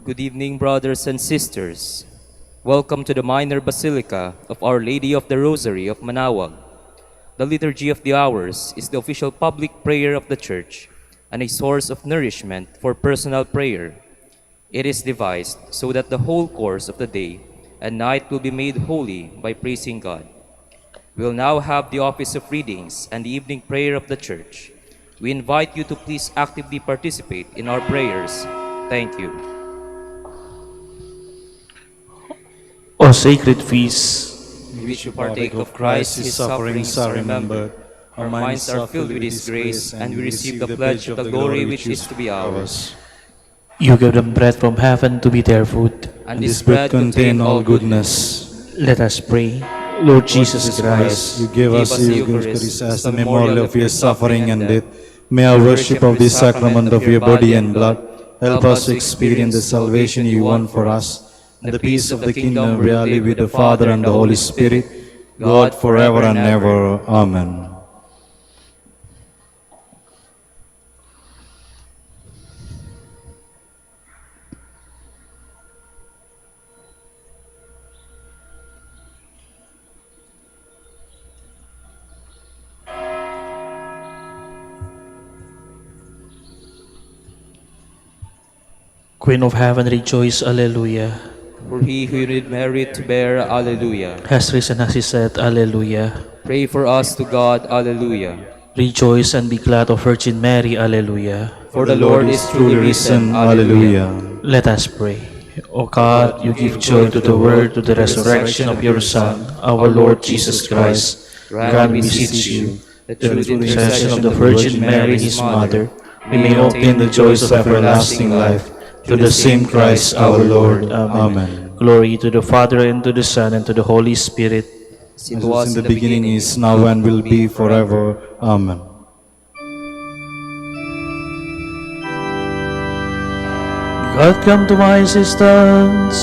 Good evening, brothers and sisters. Welcome to the Minor Basilica of Our Lady of the Rosary of Manaoag. The Liturgy of the Hours is the official public prayer of the Church and a source of nourishment for personal prayer. It is devised so that the whole course of the day and night will be made holy by praising God. We will now have the office of readings and the evening prayer of the Church. We invite you to please actively participate in our prayers. Thank you. O sacred feast, In which we partake of Christ, His sufferings are remembered. Our minds are filled with His grace, and we receive the pledge of the glory which is to be ours. you give them bread from heaven to be their food. And this bread contains all goodness. Let us pray. Lord Jesus Christ, you give us the Eucharist as a memorial of your suffering and death. May our worship of this sacrament of your body and blood help us to experience the salvation you won for us, and the peace of the kingdom really with the Father and the Holy Spirit, God forever and ever. Amen. Queen of Heaven, rejoice, Alleluia. For he who did merit to bear, Alleluia. Has risen as he said, Alleluia. Pray for us to God, Alleluia. Rejoice and be glad, O Virgin Mary, Alleluia. For the Lord is truly risen, Alleluia. Let us pray. O God, you give joy to the world through the resurrection of your Son, our Lord Jesus Christ. Grant, we beseech you, that through the intercession of the Virgin Mary, his mother, we may obtain the joys of everlasting life. Through the same Christ our Lord. Amen. Glory to the Father, and to the Son, and to the Holy Spirit. As As it was in the beginning, is now, and will be forever. Amen. God, come to my assistance.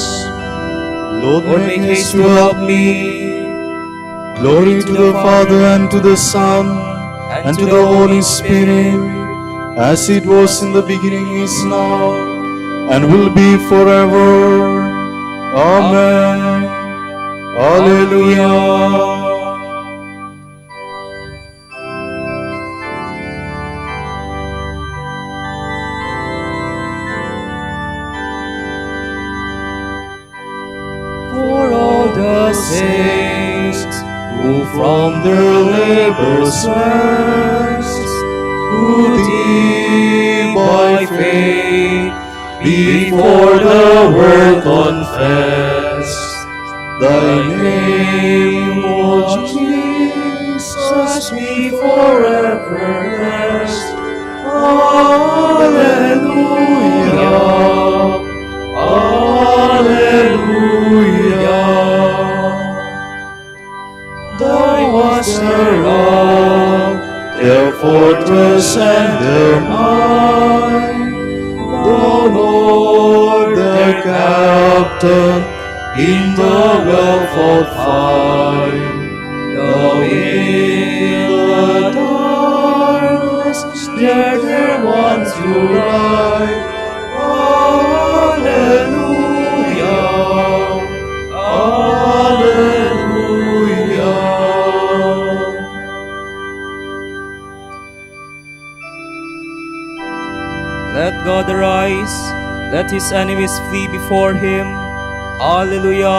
Lord, Lord, make haste to help me. Glory to the Father, and to the Son, and to the Holy Spirit, as it was in the beginning, is now, and will be forever. Amen. Alleluia. For all the saints who from their labors rest, who did by faith before the world confess, thy name, O Jesus, be forever blessed. Alleluia. Alleluia. Thy was the rock, their fortress and their might, the Lord their captain in the wealth of fight. Thou in the darkness there one to light. Alleluia. Alleluia. Let God arise, let his enemies flee before him. Alleluia.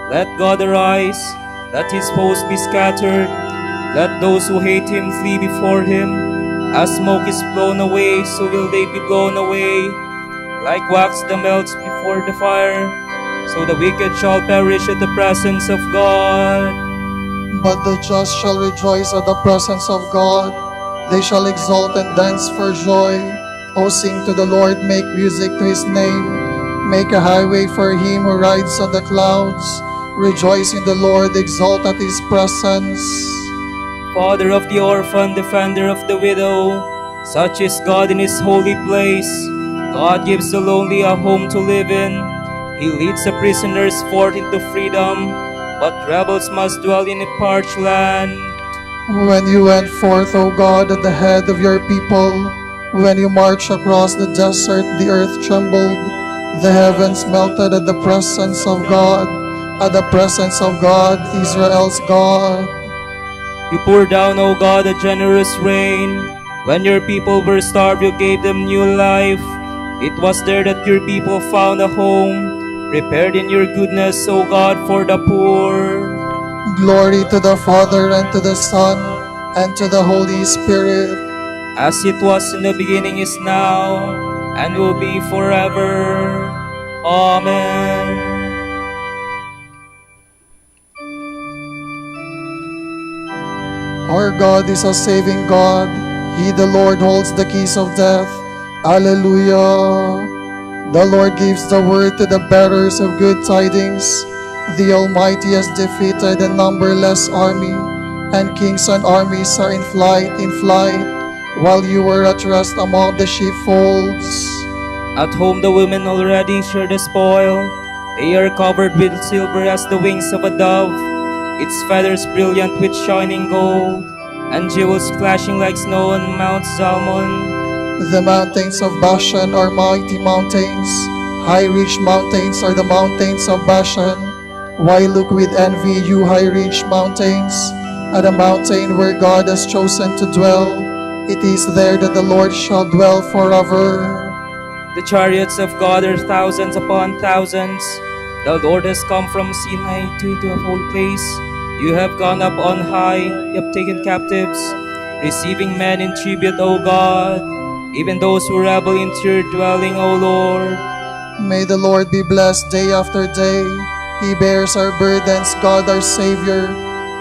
Let God arise, let his foes be scattered. Let those who hate him flee before him. As smoke is blown away, so will they be blown away. Like wax that melts before the fire, so the wicked shall perish at the presence of God. But the just shall rejoice at the presence of God. They shall exult and dance for joy. O sing to the Lord, make music to his name. Make a highway for him who rides on the clouds. Rejoice in the Lord, exult at his presence. Father of the orphan, defender of the widow, such is God in his holy place. God gives the lonely a home to live in. He leads the prisoners forth into freedom, but rebels must dwell in a parched land. When you went forth, O God, at the head of your people, When you march across the desert, the earth trembled, the heavens melted at the presence of God, at the presence of God, Israel's God. You poured down, O God, a generous rain. When your people were starved, you gave them new life. It was there that your people found a home, prepared in your goodness, O God, for the poor. Glory to the Father, and to the Son, and to the Holy Spirit, As it was in the beginning, is now, and will be forever. Amen. Our God is a saving God. He, the Lord, holds the keys of death. Alleluia. The Lord gives the word to the bearers of good tidings. The Almighty has defeated a numberless army, and kings and armies are in flight, while you were at rest among the sheepfolds. At home the women already share the spoil. They are covered with silver as the wings of a dove, its feathers brilliant with shining gold, and jewels flashing like snow on Mount Zalmon. The mountains of Bashan are mighty mountains. High rich mountains are the mountains of Bashan. Why look with envy, you high rich mountains, at a mountain where God has chosen to dwell? It is there that the Lord shall dwell forever. The chariots of God are thousands upon thousands. The Lord has come from Sinai to the whole place. You have gone up on high, you have taken captives, receiving men in tribute, O God, even those who rebel into your dwelling, O Lord. May the Lord be blessed day after day. He bears our burdens, God our Savior.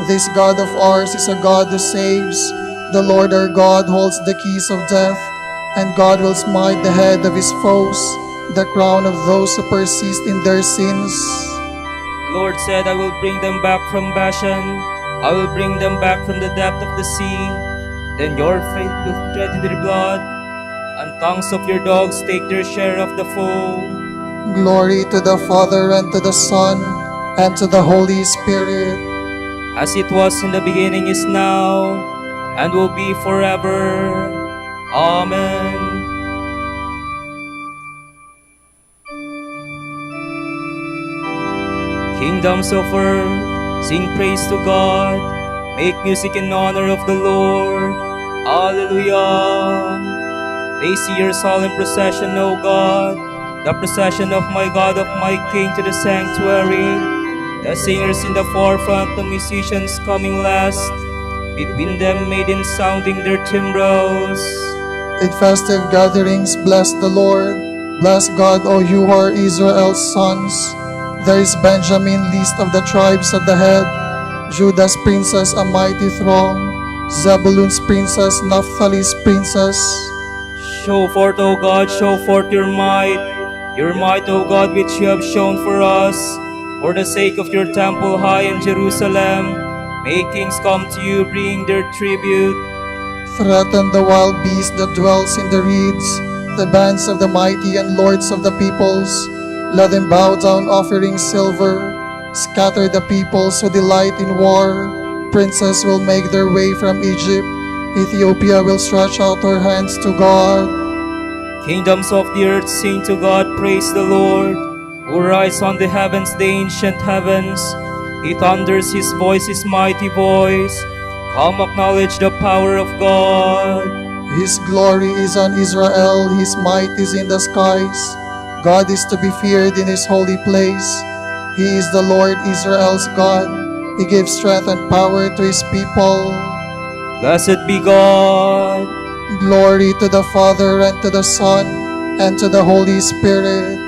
This God of ours is a God who saves. The Lord our God holds the keys of death, and God will smite the head of his foes, the crown of those who persist in their sins. The Lord said, I will bring them back from Bashan. I will bring them back from the depth of the sea. Then your faith will tread in their blood, and tongues of your dogs take their share of the foe. Glory to the Father, and to the Son, and to the Holy Spirit. As it was in the beginning, is now, and will be forever. Amen. Kingdoms of earth, sing praise to God. Make music in honor of the Lord. Alleluia. They see your solemn procession, O God, the procession of my God, of my King to the sanctuary. The singers in the forefront, the musicians coming last. Between them, maidens sounding their timbrels. In festive gatherings, bless the Lord. Bless God, O you who are Israel's sons. There is Benjamin, least of the tribes at the head. Judah's princess, a mighty throng. Zebulun's princess, Naphtali's princess. Show forth, O God, show forth your might, O God, which you have shown for us, for the sake of your temple high in Jerusalem. May kings come to you, bring their tribute. Threaten the wild beast that dwells in the reeds, the bands of the mighty and lords of the peoples. Let them bow down, offering silver. Scatter the peoples who delight in war. Princes will make their way from Egypt. Ethiopia will stretch out her hands to God. Kingdoms of the earth, sing to God, praise the Lord. Who rides on the heavens, the ancient heavens. He thunders, his voice is mighty voice. Come, acknowledge the power of God. His glory is on Israel, his might is in the skies. God is to be feared in his holy place. He is the Lord Israel's God. He gives strength and power to his people. Blessed be God. Glory to the Father, and to the Son, and to the Holy Spirit.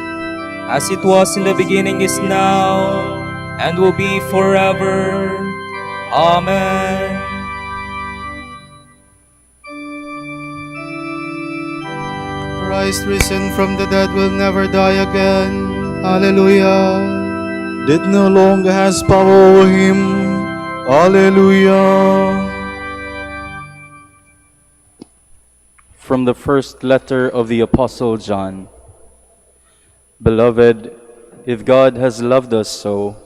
As it was in the beginning, is now, and will be forever. Amen. Christ risen from the dead will never die again. Hallelujah. Death no longer has power over him. Alleluia. From the first letter of the Apostle John. Beloved, if God has loved us so,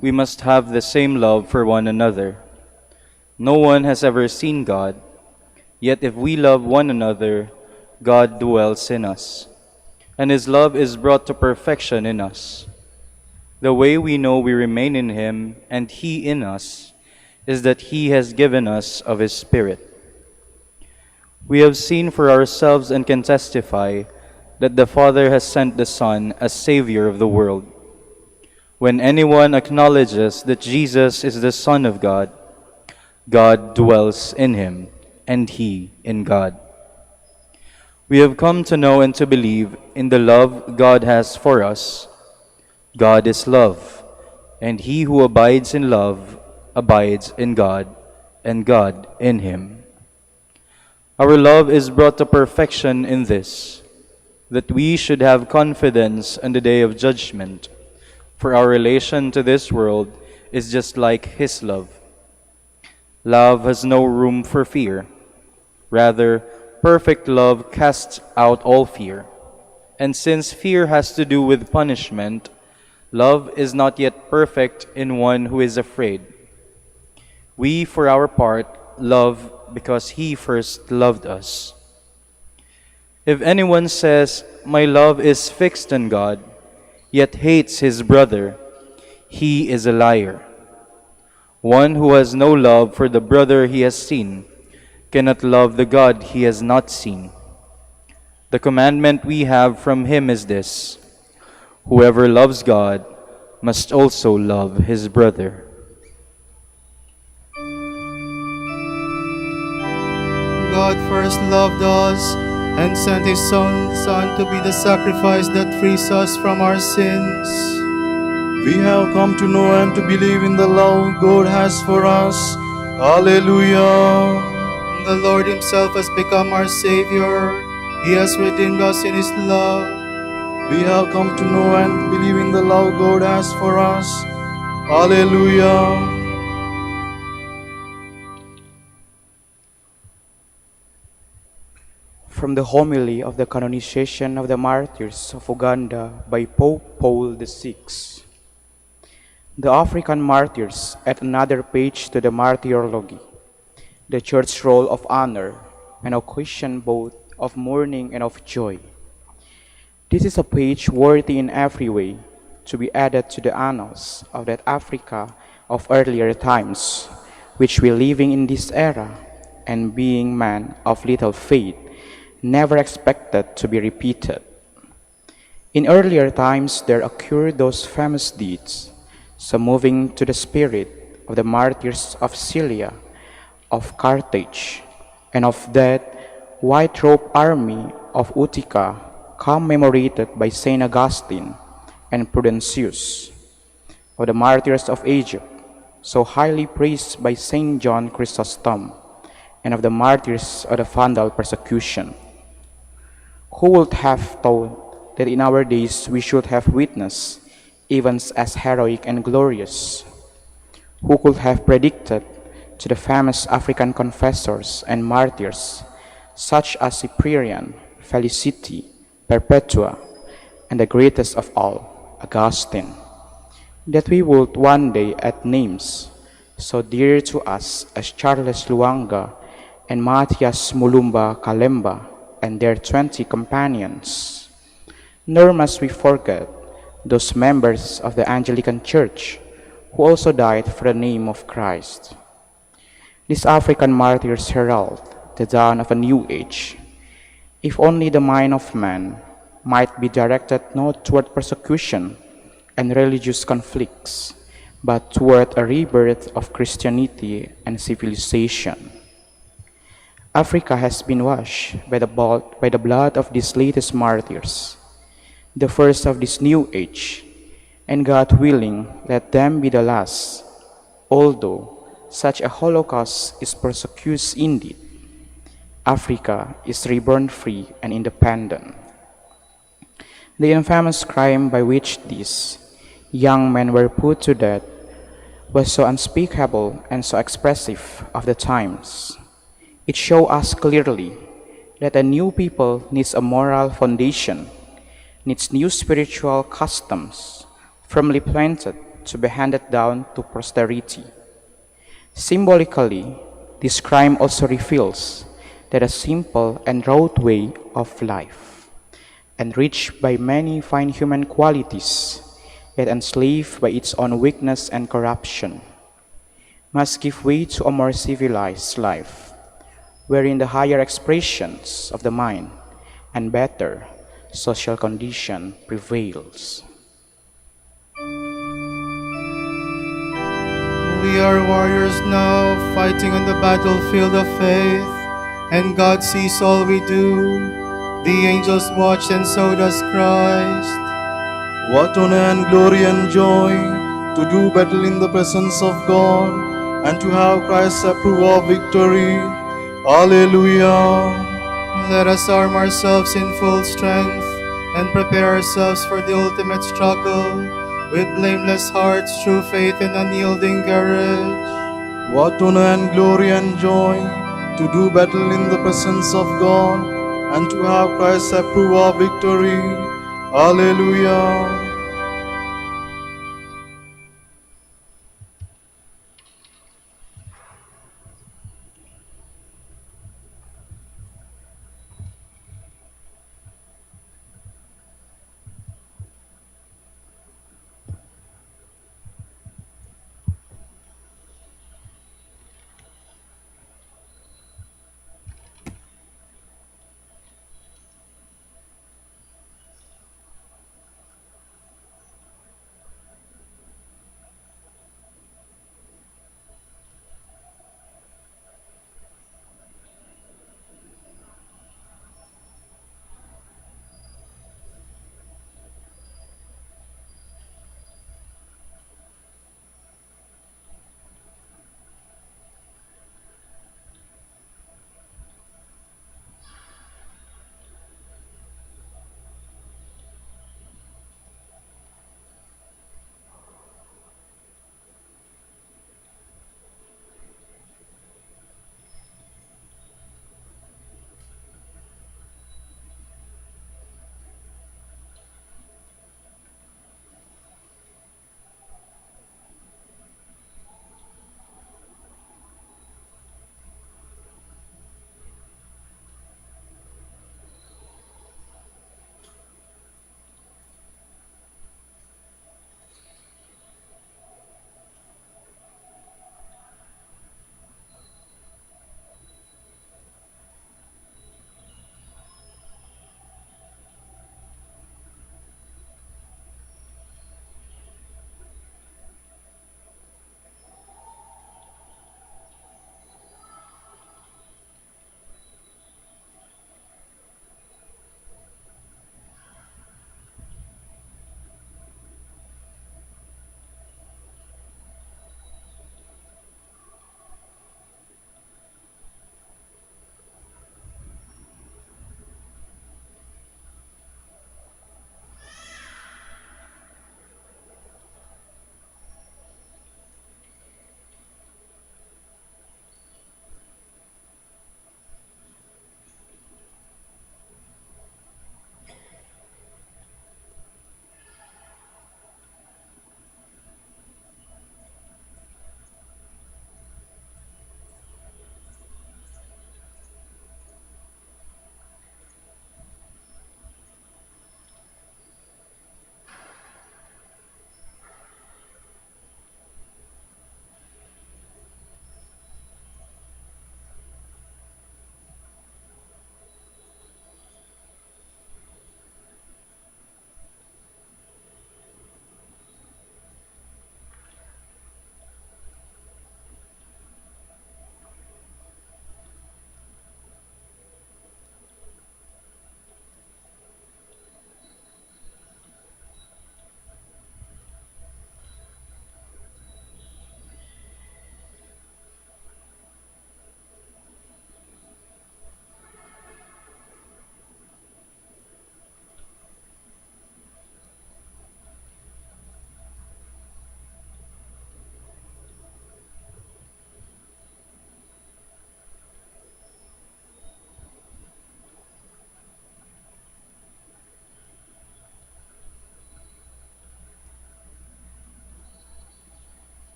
we must have the same love for one another. No one has ever seen God, yet if we love one another, God dwells in us, and His love is brought to perfection in us. The way we know we remain in Him and He in us is that He has given us of His Spirit. We have seen for ourselves and can testify that the Father has sent the Son as Savior of the world. When anyone acknowledges that Jesus is the Son of God, God dwells in him, and he in God. We have come to know and to believe in the love God has for us. God is love, and he who abides in love abides in God, and God in him. Our love is brought to perfection in this, that we should have confidence on the day of judgment, for our relation to this world is just like His love. Love has no room for fear. Rather, perfect love casts out all fear. And since fear has to do with punishment, love is not yet perfect in one who is afraid. We, for our part, love because He first loved us. If anyone says, "My love is fixed on God," yet hates his brother, he is a liar. One who has no love for the brother he has seen cannot love the God he has not seen. The commandment we have from Him is this: whoever loves God must also love his brother. God first loved us and sent His Son to be the sacrifice that frees us from our sins. We have come to know and to believe in the love God has for us. Hallelujah. The Lord Himself has become our Savior. He has redeemed us in His love. We have come to know and believe in the love God has for us. Hallelujah. From the homily of the canonization of the martyrs of Uganda by Pope Paul VI. The African martyrs add another page to the martyrology, the Church's roll of honor, an occasion both of mourning and of joy. This is a page worthy in every way to be added to the annals of that Africa of earlier times, which we living in this era, and being man of little faith, never expected to be repeated. In earlier times there occurred those famous deeds, so moving to the spirit of the martyrs of Syria, of Carthage, and of that white-robed army of Utica, commemorated by St. Augustine and Prudentius, of the martyrs of Egypt, so highly praised by St. John Chrysostom, and of the martyrs of the Vandal persecution. Who would have thought that in our days we should have witnessed events as heroic and glorious? Who could have predicted to the famous African confessors and martyrs, such as Cyprian, Felicity, Perpetua, and the greatest of all, Augustine, that we would one day add names so dear to us as Charles Luanga and Matthias Mulumba Kalemba and their 20 companions? Nor must we forget those members of the Anglican Church who also died for the name of Christ. These African martyrs herald the dawn of a new age. If only the mind of man might be directed not toward persecution and religious conflicts, but toward a rebirth of Christianity and civilization. Africa has been washed by the blood of these latest martyrs, the first of this new age, and God willing, let them be the last, although such a holocaust is persecution indeed. Africa is reborn free and independent. The infamous crime by which these young men were put to death was so unspeakable and so expressive of the times. It shows us clearly that a new people needs a moral foundation, needs new spiritual customs, firmly planted to be handed down to posterity. Symbolically, this crime also reveals that a simple and rote way of life, enriched by many fine human qualities, yet enslaved by its own weakness and corruption, must give way to a more civilized life, wherein the higher expressions of the mind and better social condition prevails. We are warriors now, fighting on the battlefield of faith, and God sees all we do. The angels watch, and so does Christ. What honor and glory and joy to do battle in the presence of God and to have Christ approve of victory. Alleluia. Let us arm ourselves in full strength and prepare ourselves for the ultimate struggle with blameless hearts, true faith, and unyielding courage. What honor and glory and joy to do battle in the presence of God and to have Christ approve of victory. Alleluia.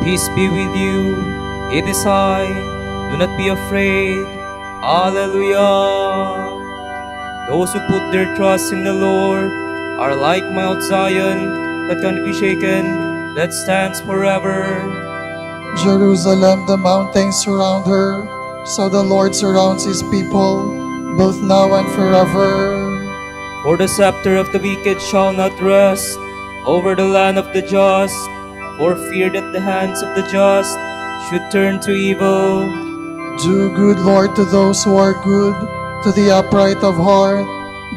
Peace be with you. It is I. Do not be afraid. Alleluia. Those who put their trust in the Lord are like Mount Zion that can be shaken, that stands forever. Jerusalem, the mountains surround her, so the Lord surrounds his people, both now and forever. For the scepter of the wicked shall not rest over the land of the just, for fear that the hands of the just should turn to evil. Do good, Lord, to those who are good, to the upright of heart,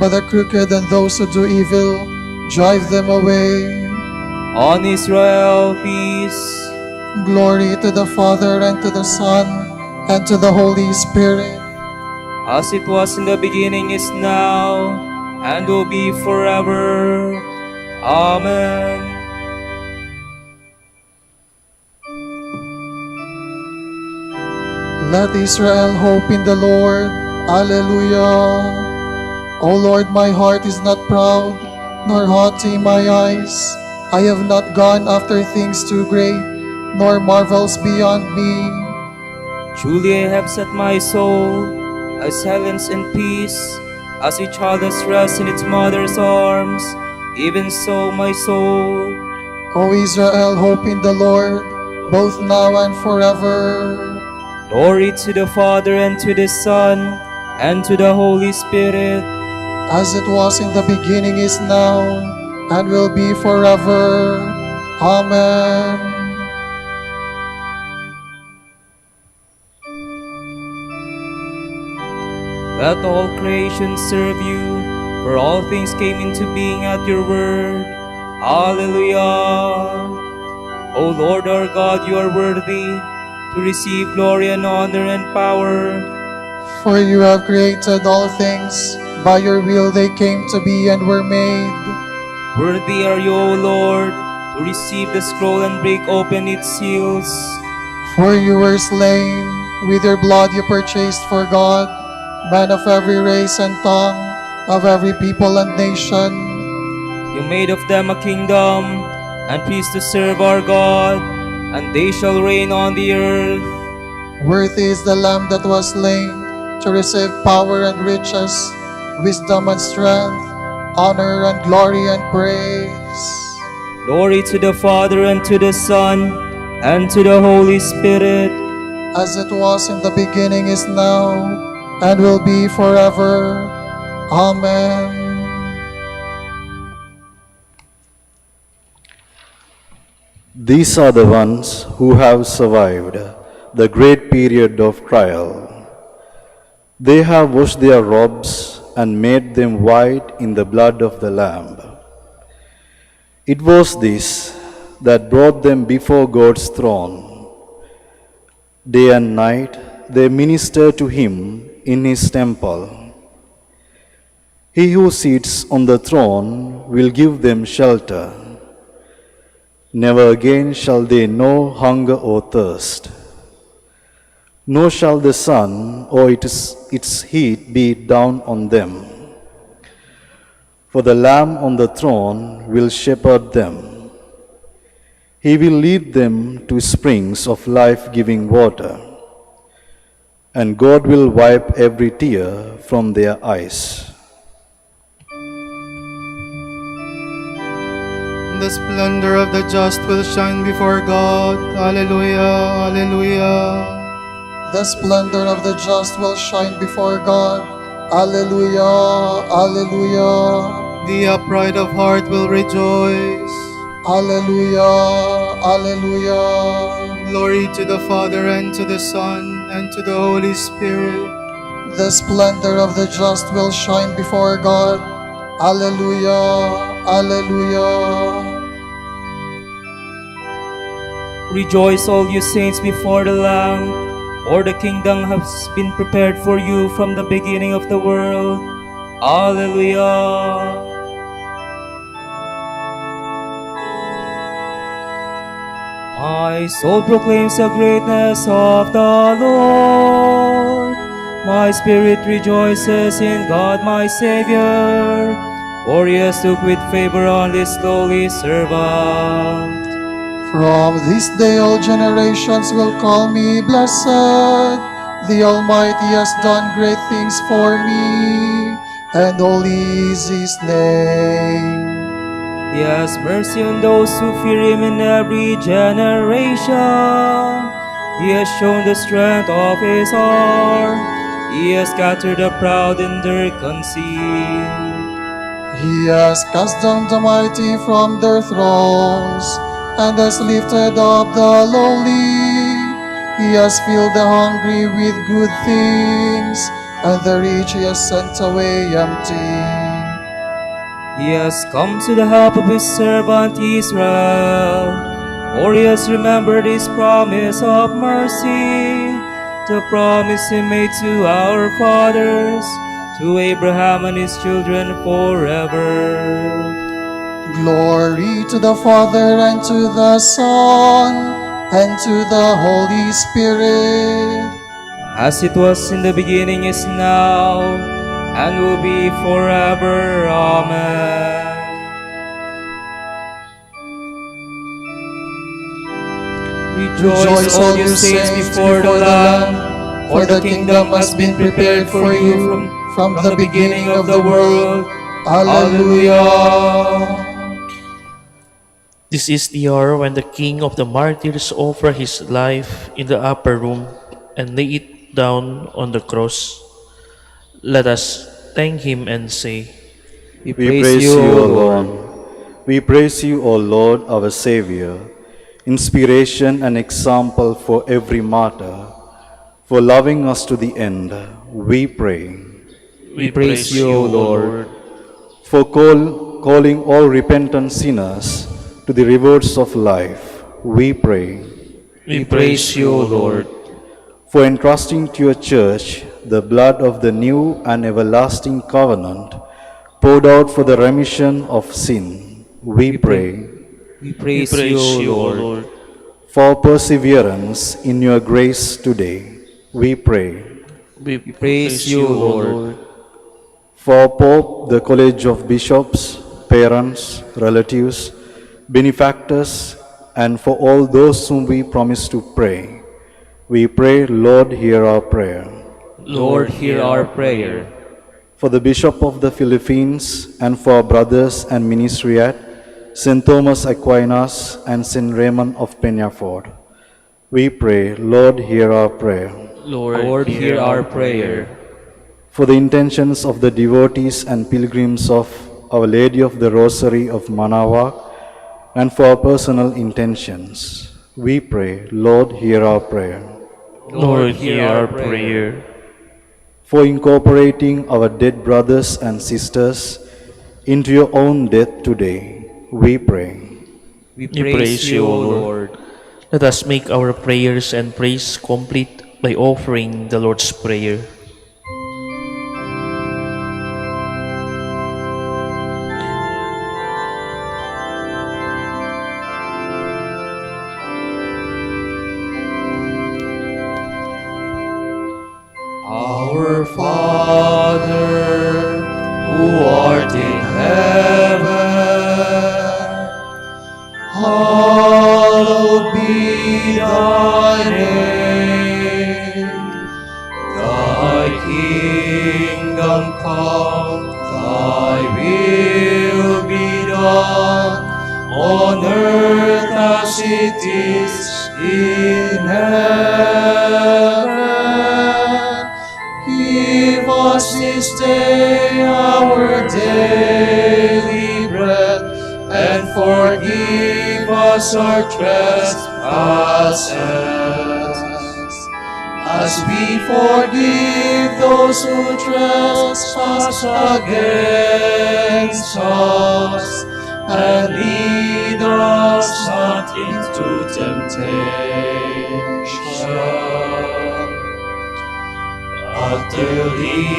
but the crooked and those who do evil, drive them away. On Israel, peace. Glory to the Father, and to the Son, and to the Holy Spirit. As it was in the beginning, is now, and will be forever. Amen. Let Israel hope in the Lord. Alleluia. O Lord, my heart is not proud, nor haughty my eyes. I have not gone after things too great, nor marvels beyond me. Truly I have set my soul, as silence and peace, as a child has rest in its mother's arms, even so my soul. O Israel, hope in the Lord, both now and forever. Glory to the Father, and to the Son, and to the Holy Spirit. As it was in the beginning, is now, and will be forever. Amen. Let all creation serve you, for all things came into being at your word. Alleluia. O Lord our God, you are worthy to receive glory and honor and power. For you have created all things, by your will they came to be and were made. Worthy are you, O Lord, to receive the scroll and break open its seals. For you were slain, with your blood you purchased for God, men of every race and tongue, of every people and nation. You made of them a kingdom, and priests to serve our God, and they shall reign on the earth. Worthy is the Lamb that was slain, to receive power and riches, wisdom and strength, honor and glory and praise. Glory to the Father, and to the Son, and to the Holy Spirit. As it was in the beginning, is now, and will be forever. Amen. These are the ones who have survived the great period of trial. They have washed their robes and made them white in the blood of the Lamb. It was this that brought them before God's throne. Day and night they minister to him in his temple. He who sits on the throne will give them shelter. Never again shall they know hunger or thirst. Nor shall the sun or its heat beat down on them. For the Lamb on the throne will shepherd them. He will lead them to springs of life-giving water, and God will wipe every tear from their eyes. The splendor of the just will shine before God. Alleluia, alleluia. The splendor of the just will shine before God. Alleluia, alleluia. The upright of heart will rejoice. Alleluia, alleluia. Glory to the Father, and to the Son, and to the Holy Spirit. The splendor of the just will shine before God. Alleluia, alleluia. Rejoice, all you saints, before the Lamb, for the kingdom has been prepared for you from the beginning of the world. Alleluia. My soul proclaims the greatness of the Lord. My spirit rejoices in God my Savior, for he has looked with favor on this lowly servant. From this day all generations will call me blessed. The Almighty has done great things for me, and holy is His name. He has mercy on those who fear Him in every generation. He has shown the strength of His arm. He has scattered the proud in their conceit. He has cast down the mighty from their thrones, and has lifted up the lowly. He has filled the hungry with good things, and the rich He has sent away empty. He has come to the help of His servant Israel, for He has remembered His promise of mercy, the promise He made to our fathers, to Abraham and his children forever. Glory to the Father, and to the Son, and to the Holy Spirit, As it was in the beginning, is now, and will be forever. Amen. Rejoice, all you saints, before the Lamb, for the kingdom has been prepared for you from the beginning of the world. Alleluia. This is the hour when the King of the martyrs offered his life in the upper room and lay it down on the cross. Let us thank him and say, We We praise you, O Lord. We praise you, O Lord, our Savior, inspiration and example for every martyr. For loving us to the end, we pray. We praise you, O Lord. For calling all repentant sinners to the rewards of life, we pray. We praise you, O Lord. For entrusting to your church the blood of the new and everlasting covenant poured out for the remission of sin, we pray. We praise you, O Lord. For perseverance in your grace today, we pray. We praise you, O Lord. For Pope, the College of Bishops, parents, relatives, benefactors, and for all those whom we promise to pray, we pray, Lord, hear our prayer. Lord, hear our prayer. For the Bishop of the Philippines, and for our brothers and ministry at St. Thomas Aquinas and St. Raymond of Peñafort, we pray, Lord, hear our prayer. Lord, hear our prayer. For the intentions of the devotees and pilgrims of Our Lady of the Rosary of Manaoag, and for our personal intentions, we pray, Lord, hear our prayer. Lord, hear our prayer. For incorporating our dead brothers and sisters into your own death today, we pray. We praise you, O Lord. Let us make our prayers and praise complete by offering the Lord's Prayer. Our Father, who art in heaven, hallowed be thy name. Thy kingdom come, thy will be done, on earth as it is in heaven. Give us this day our daily bread, and forgive us our trespasses, as we forgive those who trespass against us. And lead us not into temptation, but deliver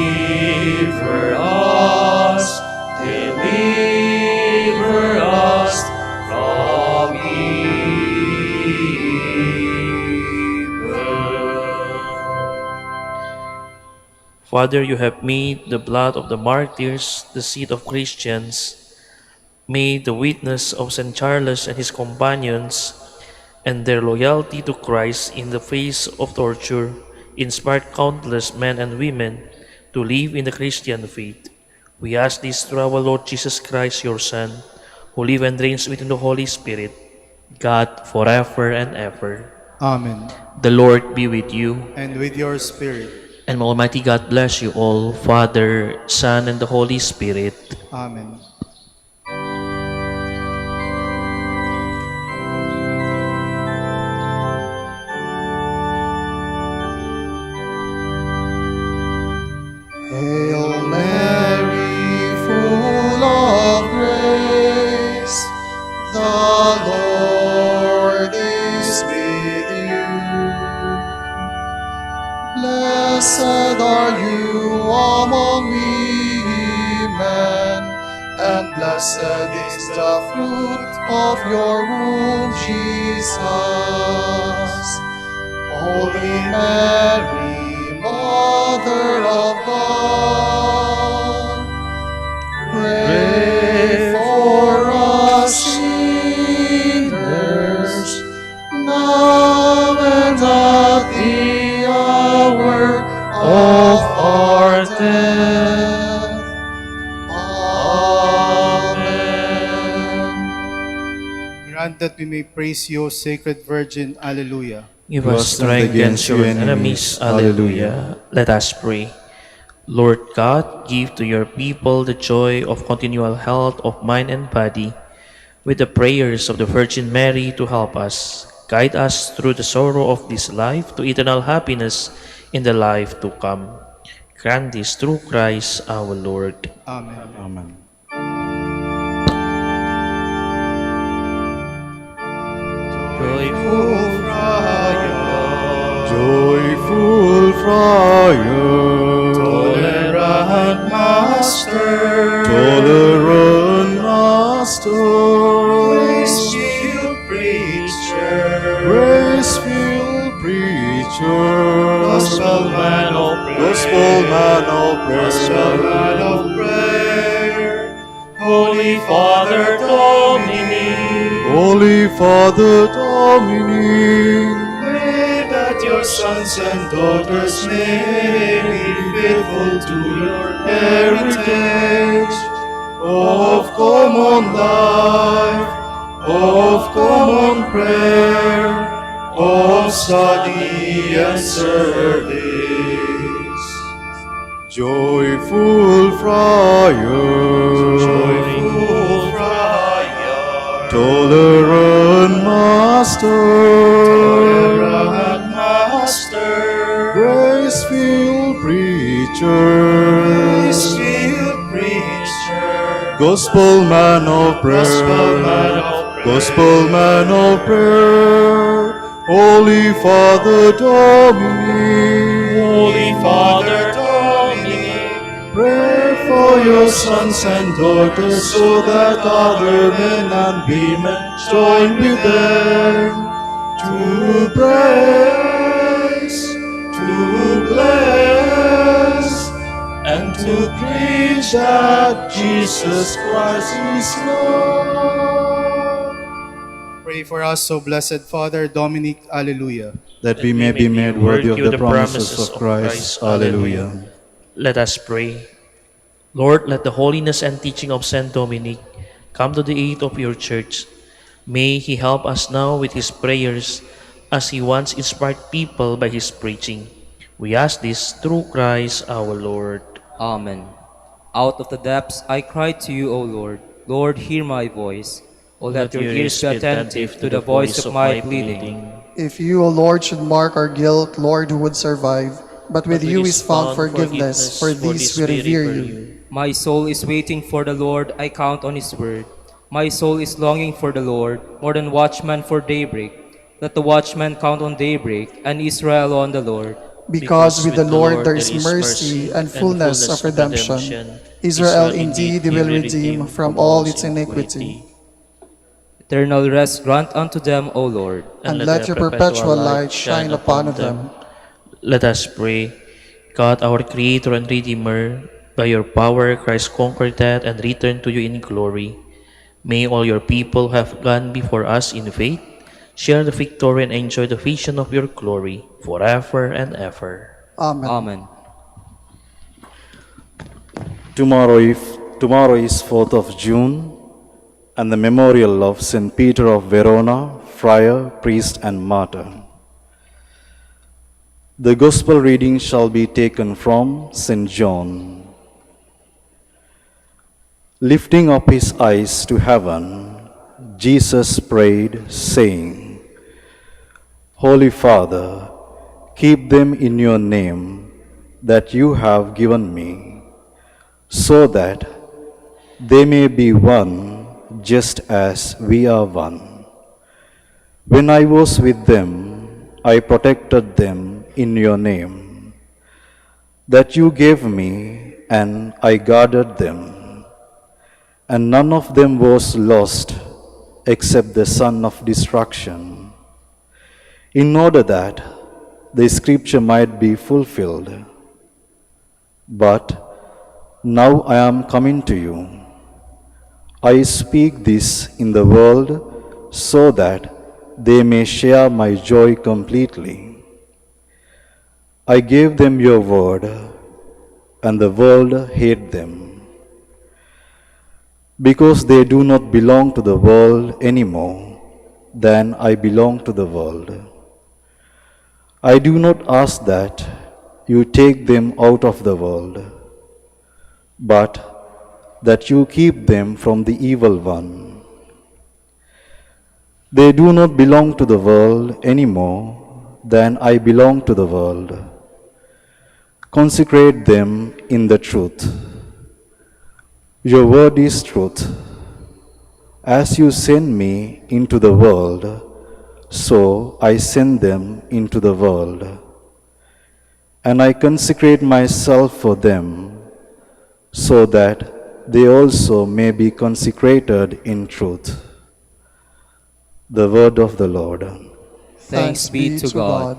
us from evil. Father, you have made the blood of the martyrs the seat of Christians. May the witness of St. Charles and his companions and their loyalty to Christ in the face of torture inspired countless men and women to live in the Christian faith. We ask this through our Lord Jesus Christ, your Son, who lives and reigns within the Holy Spirit, God, forever and ever. Amen. The Lord be with you, And with your spirit. and may Almighty God bless you all, Father, Son, and the Holy Spirit. Amen. Hail Mary, full of grace, the Lord is with you. Blessed are you among women, and blessed is the fruit of your womb, Jesus. Holy Mary, Mother of God, pray for us sinners, now and at the hour of our death. Amen. Grant that we may praise you, O Sacred Virgin. Alleluia. Give us strength against your enemies. Alleluia. Let us pray. Lord God, give to your people the joy of continual health of mind and body, with the prayers of the Virgin Mary to help us. Guide us through the sorrow of this life to eternal happiness in the life to come. Grant this through Christ our Lord. Amen. Amen. Joyful Joyful Friar, Tolerant Master, tolerant Master, grace-filled preacher, grace-filled preacher, gospel man of prayer, gospel man of gospel man prayer, of prayer, Holy Father Dominic, Holy Father Dominic, pray that your sons and daughters may be faithful to your heritage of common life, of common prayer, of study and service. joyful Friar, Joyful Friar, tolerant Master, tolerant Master, grace-filled preacher, grace-filled preacher, gospel man of prayer, gospel man of prayer, gospel man of prayer, Holy Father Dominic, Holy Father Dominic, pray for your sons and daughters, so that other men and women join with them to praise, to bless, and to preach that Jesus Christ is Lord. pray for us, O Blessed Father Dominic. Alleluia. That we may be made worthy of the promises of Christ. Alleluia. Let us pray. Lord, let the holiness and teaching of Saint Dominic come to the aid of your church. May he help us now with his prayers, as he once inspired people by his preaching. We ask this through Christ our Lord. Amen. Out of the depths I cry to you, O Lord. Lord, hear my voice. O let your ears be attentive to the voice of my pleading. If you, O Lord, should mark our guilt, Lord, who would survive? But with you is found forgiveness, for these we revere you. My soul is waiting for the Lord, I count on his word. My soul is longing for the Lord, more than watchman for daybreak. Let the watchman count on daybreak, and Israel on the Lord. Because with the Lord there is mercy and fullness of redemption. Israel indeed will redeem from all its iniquity. Eternal rest grant unto them, O Lord. And let your perpetual light shine upon them. Let us pray. God, our Creator and Redeemer, by your power Christ conquered death and returned to you in glory. May all your people have gone before us in faith share the victory, and enjoy the vision of your glory forever and ever. Amen. Amen. Tomorrow is 4th of June, and the memorial of St. Peter of Verona, friar, priest, and martyr. The Gospel reading shall be taken from St. John. Lifting up his eyes to heaven, Jesus prayed, saying, Holy Father, keep them in your name that you have given me, so that they may be one just as we are one. When I was with them, I protected them in your name that you gave me, and I guarded them. And none of them was lost except the son of destruction, in order that the scripture might be fulfilled. But now I am coming to you. I speak this in the world so that they may share my joy completely. I gave them your word, and the world hated them, because they do not belong to the world any more than I belong to the world. I do not ask that you take them out of the world, but that you keep them from the evil one. They do not belong to the world any more than I belong to the world. Consecrate them in the truth. Your word is truth. As you send me into the world, so I send them into the world. And I consecrate myself for them, so that they also may be consecrated in truth. The word of the Lord. Thanks be to God.